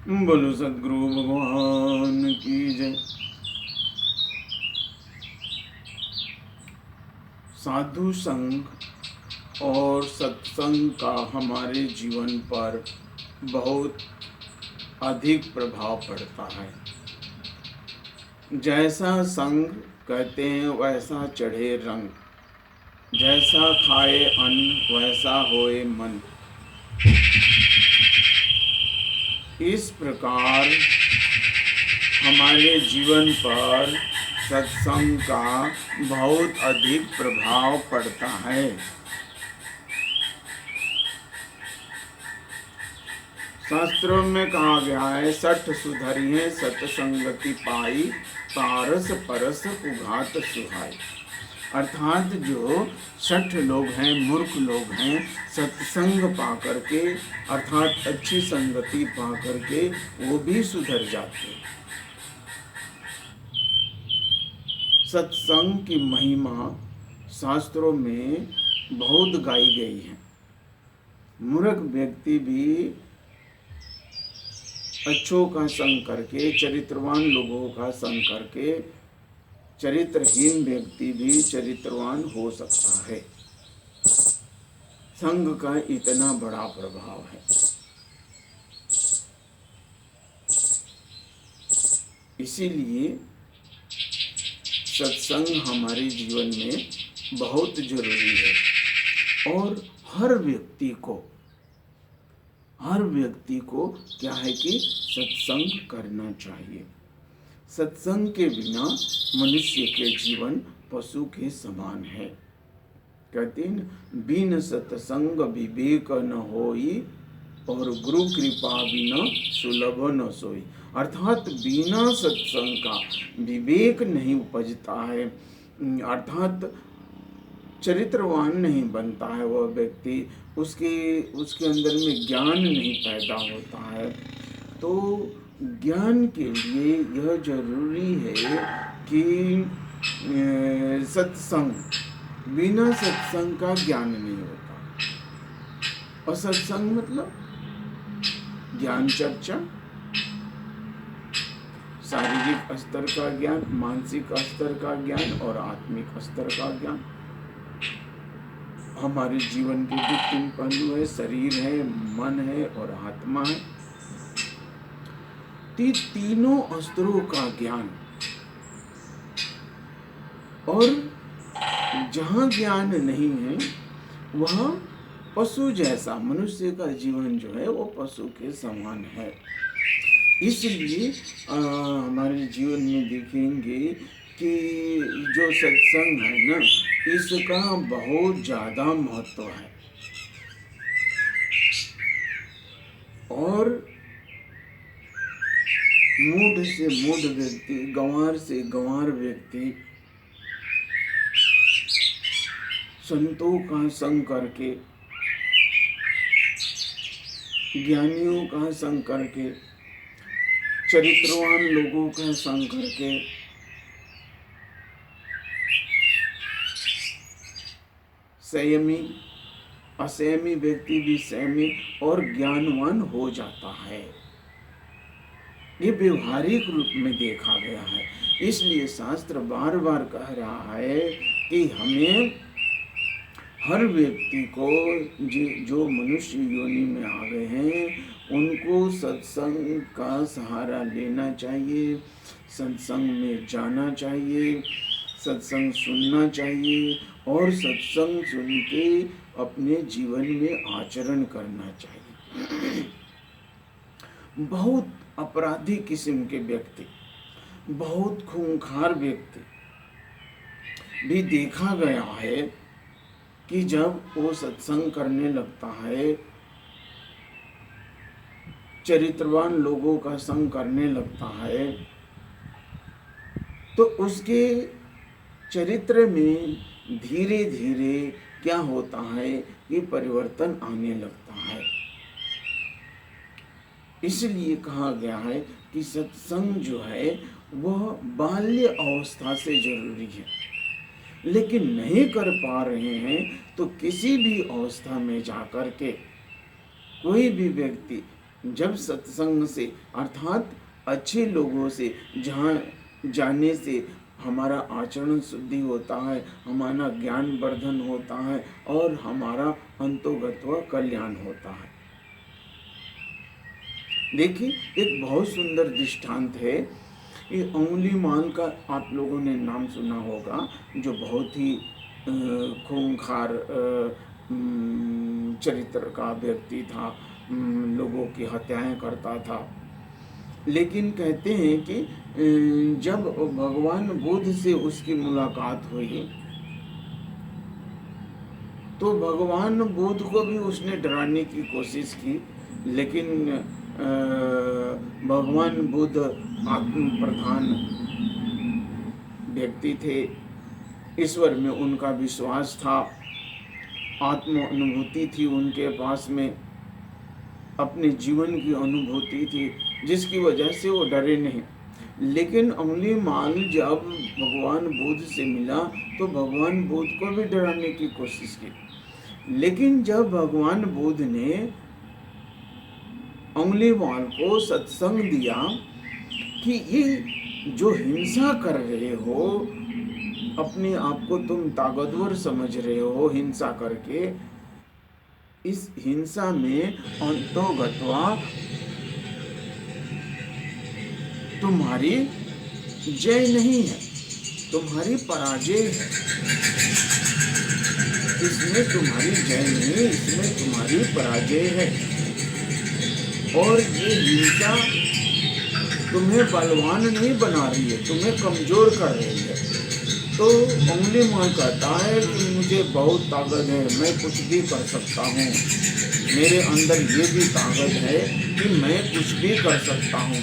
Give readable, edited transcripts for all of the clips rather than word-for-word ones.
बोलो सदगुरु भगवान की जय। साधु संग और सत्संग का हमारे जीवन पर बहुत अधिक प्रभाव पड़ता है। जैसा संग कहते हैं वैसा चढ़े रंग, जैसा खाए अन्न वैसा होए मन। इस प्रकार हमारे जीवन पर सत्संग का बहुत अधिक प्रभाव पड़ता है। शास्त्रों में कहा गया है, सठ सुधरिये सत्संगति पाई, पारस परस उघात सुहाई। अर्थात जो सठ लोग हैं, मूर्ख लोग हैं, सत्संग पा करके अर्थात अच्छी संगति पा करके वो भी सुधर जाते हैं। सत्संग की महिमा शास्त्रों में बहुत गाई गई है। मूर्ख व्यक्ति भी अच्छों का संग करके, चरित्रवान लोगों का संग करके, चरित्रहीन व्यक्ति भी चरित्रवान हो सकता है। संग का इतना बड़ा प्रभाव है। इसीलिए सत्संग हमारे जीवन में बहुत जरूरी है और हर व्यक्ति को क्या है कि सत्संग करना चाहिए। सत्संग के बिना मनुष्य के जीवन पशु के समान है। कहते हैं बिन सत्संग विवेक न होई और गुरु कृपा बिना सुलभ न सोई। अर्थात बिना सत्संग का विवेक नहीं उपजता है, अर्थात चरित्रवान नहीं बनता है वह व्यक्ति, उसके अंदर में ज्ञान नहीं पैदा होता है। तो ज्ञान के लिए यह जरूरी है कि सत्संग, बिना सत्संग का ज्ञान नहीं होता। और सत्संग मतलब ज्ञान चर्चा, शारीरिक स्तर का ज्ञान, मानसिक स्तर का ज्ञान और आत्मिक स्तर का ज्ञान। हमारे जीवन के जो तीन पहलू है, शरीर है, मन है और आत्मा है। तीनों स्तरों का ज्ञान। और जहाँ ज्ञान नहीं है वहाँ पशु जैसा, मनुष्य का जीवन जो है वो पशु के समान है। इसलिए हमारे जीवन में देखेंगे कि जो सत्संग है ना, इसका बहुत ज़्यादा महत्व है। और मूढ़ से मूढ़ व्यक्ति, गंवार से गंवार व्यक्ति संतों का संग करके, ज्ञानियों का संग करके, चरित्रवान लोगों का संग करके संयमी, असंयमी व्यक्ति भी संयमी और ज्ञानवान हो जाता है। ये व्यवहारिक रूप में देखा गया है। इसलिए शास्त्र बार बार कह रहा है कि हमें हर व्यक्ति को, जो मनुष्य योनि में आ गए हैं, उनको सत्संग का सहारा लेना चाहिए, सत्संग में जाना चाहिए, सत्संग सुनना चाहिए और सत्संग सुन के अपने जीवन में आचरण करना चाहिए। बहुत अपराधी किस्म के व्यक्ति, बहुत खूंखार व्यक्ति भी देखा गया है कि जब वो सत्संग करने लगता है, चरित्रवान लोगों का संग करने लगता है, तो उसके चरित्र में धीरे धीरे क्या होता है कि परिवर्तन आने लगता है। इसलिए कहा गया है कि सत्संग जो है वह बाल्य अवस्था से जरूरी है, लेकिन नहीं कर पा रहे हैं तो किसी भी अवस्था में जाकर के कोई भी व्यक्ति जब सत्संग से अर्थात अच्छे लोगों से जहाँ जाने से हमारा आचरण शुद्धि होता है, हमारा ज्ञान वर्धन होता है और हमारा अंतोगत्व कल्याण होता है। देखिए, एक बहुत सुंदर दृष्टांत है। ये अंगुलीमाल का आप लोगों ने नाम सुना होगा, जो बहुत ही खूंखार चरित्र का व्यक्ति था, लोगों की हत्याएं करता था। लेकिन कहते हैं कि जब भगवान बुद्ध से उसकी मुलाकात हुई तो भगवान बुद्ध को भी उसने डराने की कोशिश की, लेकिन भगवान बुद्ध आत्म प्रधान व्यक्ति थे, ईश्वर में उनका विश्वास था, आत्म अनुभूति थी उनके पास में, अपने जीवन की अनुभूति थी, जिसकी वजह से वो डरे नहीं। लेकिन अंगुलीमाल जब भगवान बुद्ध से मिला तो भगवान बुद्ध को भी डराने की कोशिश की, लेकिन जब भगवान बुद्ध ने अंगुलीमाल को सत्संग दिया कि ये जो हिंसा कर रहे हो, अपने आप को तुम ताकतवर समझ रहे हो हिंसा करके, इस हिंसा में अंतोगत्वा तुम्हारी जय नहीं है, तुम्हारी पराजय है। इसमें तुम्हारी जय नहीं, इसमें तुम्हारी पराजय है। और ये हिंसा तुम्हें बलवान नहीं बना रही है, तुम्हें कमजोर कर रही है। तो अंगुलीमाल कहता है कि मुझे बहुत ताकत है, मैं कुछ भी कर सकता हूँ, मेरे अंदर ये भी ताकत है कि मैं कुछ भी कर सकता हूँ।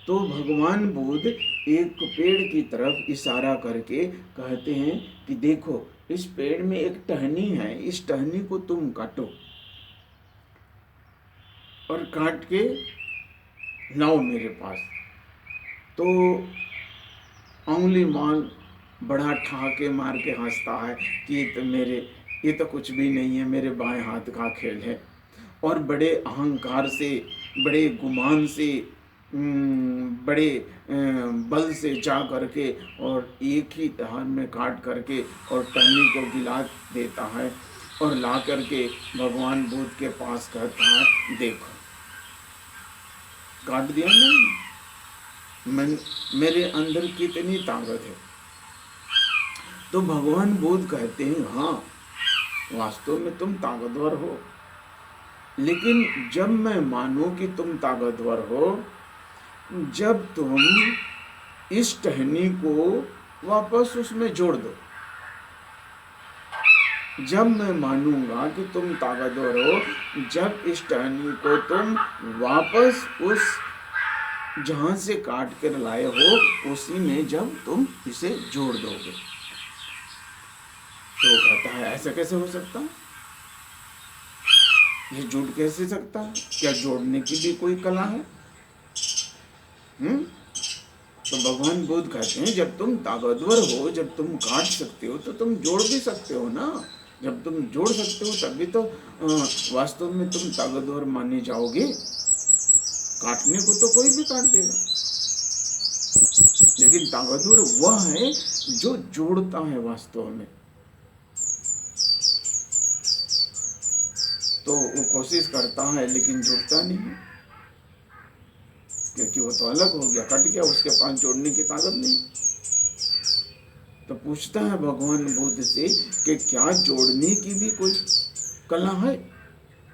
तो भगवान बुद्ध एक पेड़ की तरफ इशारा करके कहते हैं कि देखो, इस पेड़ में एक टहनी है, इस टहनी को तुम काटो और काट के लाओ मेरे पास। तो अंगुलीमाल बड़ा ठहाके मार के हंसता है कि ये तो कुछ भी नहीं है, मेरे बाएं हाथ का खेल है। और बड़े अहंकार से, बड़े गुमान से, बड़े बल से जा करके और एक ही दहाड़ में काट करके और टहनी को गिला देता है और ला करके भगवान बुद्ध के पास कहता है, देखो काट दिया ना, मेरे अंदर कितनी ताकत है। तो भगवान बुद्ध कहते हैं, हाँ वास्तव में तुम ताकतवर हो, लेकिन जब मैं मानूं कि तुम ताकतवर हो, जब तुम इस टहनी को वापस उसमें जोड़ दो। जब मैं मानूंगा कि तुम ताकतवर हो, जब इस टहनी को तुम वापस उस जहां से काट कर लाए हो उसी में जब तुम इसे जोड़ दोगे। तो कहता है, ऐसा कैसे हो सकता, ये जुड़ कैसे सकता है, क्या जोड़ने की भी कोई कला है? तो भगवान बुद्ध कहते हैं, जब तुम ताकतवर हो, जब तुम काट सकते हो तो तुम जोड़ भी सकते हो ना। जब तुम जोड़ सकते हो तभी तो वास्तव में तुम ताकतवर माने जाओगे। काटने को तो कोई भी काट देगा, लेकिन ताकतवर वह है जो जोड़ता है वास्तव में। तो वो कोशिश करता है लेकिन जुड़ता नहीं है, क्योंकि वो तो अलग हो गया, कट गया, उसके पास जोड़ने की ताकत नहीं। तो पूछता है भगवान बुद्ध से कि क्या जोड़ने की भी कोई कला है?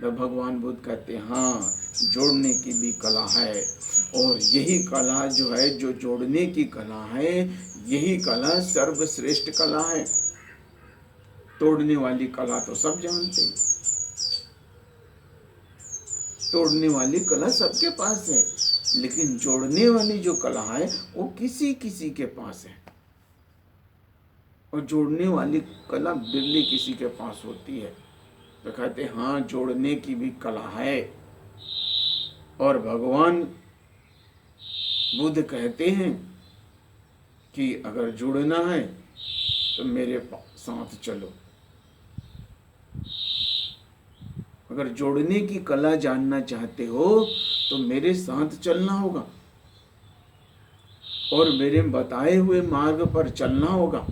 तो भगवान बुद्ध कहते हैं, हाँ जोड़ने की भी कला है। और यही कला जो है, जो जोड़ने की कला है, यही कला सर्वश्रेष्ठ कला है। तोड़ने वाली कला तो सब जानते हैं, तोड़ने वाली कला सबके पास है, लेकिन जोड़ने वाली जो कला है वो किसी किसी के पास है। और जोड़ने वाली कला बिरली किसी के पास होती है। तो कहते हैं, हाँ जोड़ने की भी कला है। और भगवान बुद्ध कहते हैं कि अगर जुड़ना है तो मेरे साथ चलो। अगर जोड़ने की कला जानना चाहते हो तो मेरे साथ चलना होगा और मेरे बताए हुए मार्ग पर चलना होगा।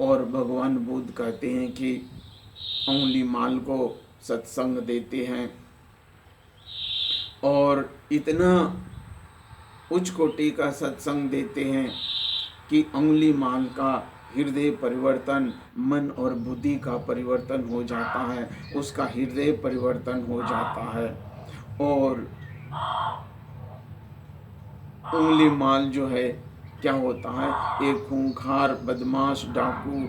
और भगवान बुद्ध कहते हैं कि उंगली माल को सत्संग देते हैं और इतना उच्च कोटि का सत्संग देते हैं कि उंगली माल का हृदय परिवर्तन, मन और बुद्धि का परिवर्तन हो जाता है, उसका हृदय परिवर्तन हो जाता है। और उंगली माल जो है क्या होता है, एक खूंखार बदमाश डाकू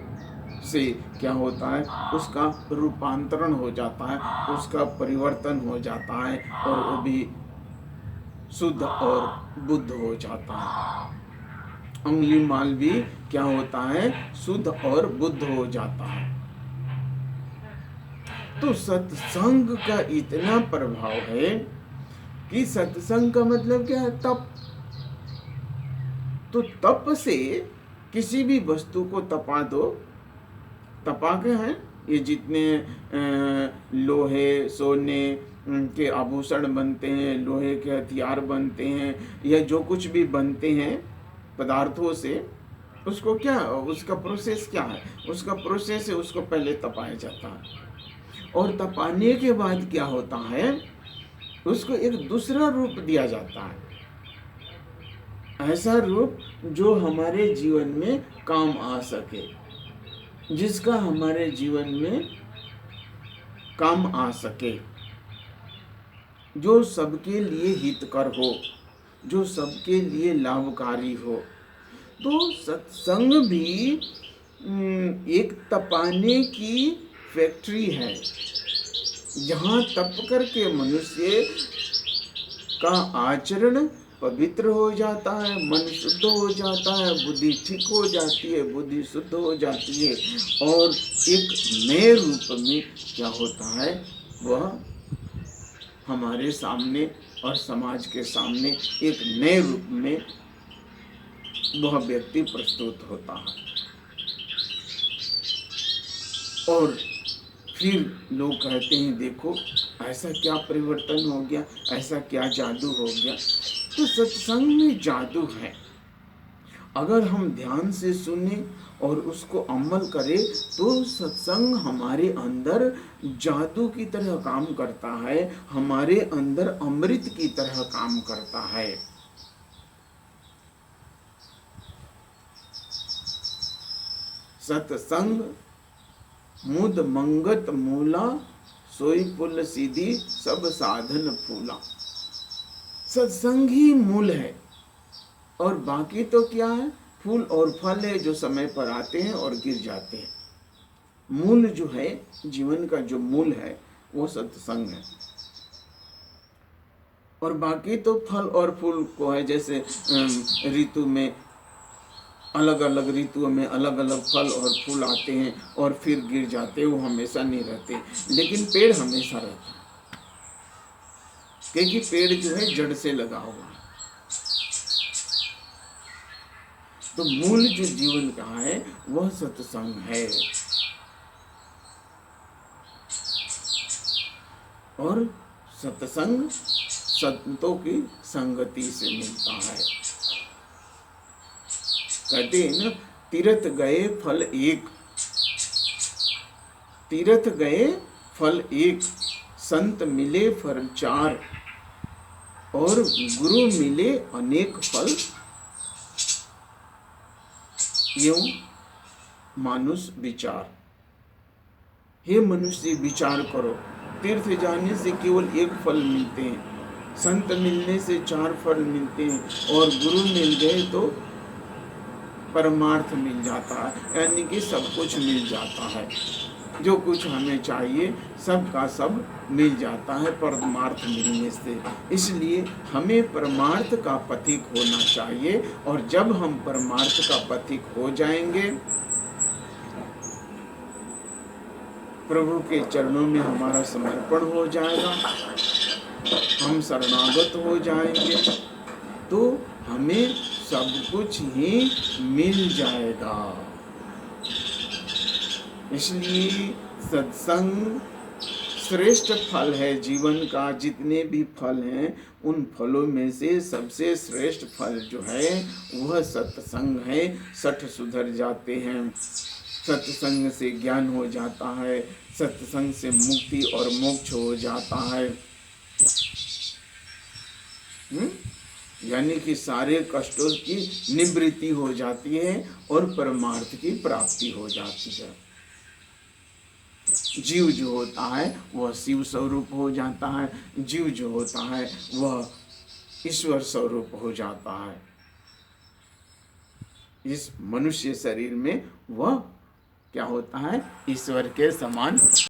से क्या होता है, उसका रूपांतरण हो जाता है, उसका परिवर्तन हो जाता है और वो भी शुद्ध और बुद्ध हो जाता है। उंगली माल भी क्या होता है, शुद्ध और बुद्ध हो जाता है। तो सत्संग का इतना प्रभाव है कि सत्संग का मतलब क्या है, तप। तो तप से किसी भी वस्तु को तपा दो। तपा के हैं ये जितने लोहे सोने के आभूषण बनते हैं, लोहे के हथियार बनते हैं, या जो कुछ भी बनते हैं पदार्थों से, उसको क्या, उसका प्रोसेस क्या है, उसका प्रोसेस है उसको पहले तपाया जाता है और तपाने के बाद क्या होता है, उसको एक दूसरा रूप दिया जाता है। ऐसा रूप जो हमारे जीवन में काम आ सके, जिसका हमारे जीवन में काम आ सके, जो सबके लिए हितकर हो, जो सबके लिए लाभकारी हो। तो सत्संग भी एक तपाने की फैक्ट्री है, जहाँ तप करके मनुष्य का आचरण पवित्र हो जाता है, मन शुद्ध हो जाता है, बुद्धि ठीक हो जाती है, बुद्धि शुद्ध हो जाती है और एक नए रूप में क्या होता है, वह हमारे सामने और समाज के सामने एक नए रूप में वह व्यक्ति प्रस्तुत होता है। और फिर लोग कहते हैं देखो ऐसा क्या परिवर्तन हो गया, ऐसा क्या जादू हो गया। तो सत्संग में जादू है। अगर हम ध्यान से सुने और उसको अमल करें तो सत्संग हमारे अंदर जादू की तरह काम करता है, हमारे अंदर अमृत की तरह काम करता है। सत्संग मुद मंगत मूला, सोई पुल सीधी सब साधन फूला। सत्संग ही मूल है और बाकी तो क्या है, फूल और फल है जो समय पर आते हैं और गिर जाते हैं। मूल जो है, जीवन का जो मूल है वो सत्संग है। और बाकी तो फल और फूल को है, जैसे ऋतु में अलग अलग ऋतुओं में अलग अलग फल और फूल आते हैं और फिर गिर जाते हैं, वो हमेशा नहीं रहते। लेकिन पेड़ हमेशा रहता है, क्योंकि पेड़ जो है जड़ से लगा हुआ है। तो मूल जो जीवन का है वह सत्संग है। और सत्संग संतों की संगति से मिलता है। कहते हैं ना, तीर्थ गए फल एक, तीर्थ गए फल एक, संत मिले फल चार और गुरु मिले अनेक फल। यूं मानुष विचार। हे मनुष्य विचार करो, तीर्थ जाने से केवल एक फल मिलते हैं, संत मिलने से चार फल मिलते हैं और गुरु मिल गए तो परमार्थ मिल जाता है, यानी कि सब कुछ मिल जाता है। जो कुछ हमें चाहिए सब का सब मिल जाता है परमार्थ मिलने से। इसलिए हमें परमार्थ का पथिक होना चाहिए और जब हम परमार्थ का पथिक हो जाएंगे, प्रभु के चरणों में हमारा समर्पण हो जाएगा, हम शरणागत हो जाएंगे, तो हमें सब कुछ ही मिल जाएगा। इसलिए सत्संग श्रेष्ठ फल है जीवन का। जितने भी फल हैं उन फलों में से सबसे श्रेष्ठ फल जो है वह सत्संग है। सठ सुधर जाते हैं, सत्संग से ज्ञान हो जाता है, सत्संग से मुक्ति और मोक्ष हो जाता है। यानी कि सारे कष्टों की निवृत्ति हो जाती है और परमार्थ की प्राप्ति हो जाती है। जीव जो होता है वह शिव स्वरूप हो जाता है, जीव जो होता है वह ईश्वर स्वरूप हो जाता है। इस मनुष्य शरीर में वह क्या होता है? ईश्वर के समान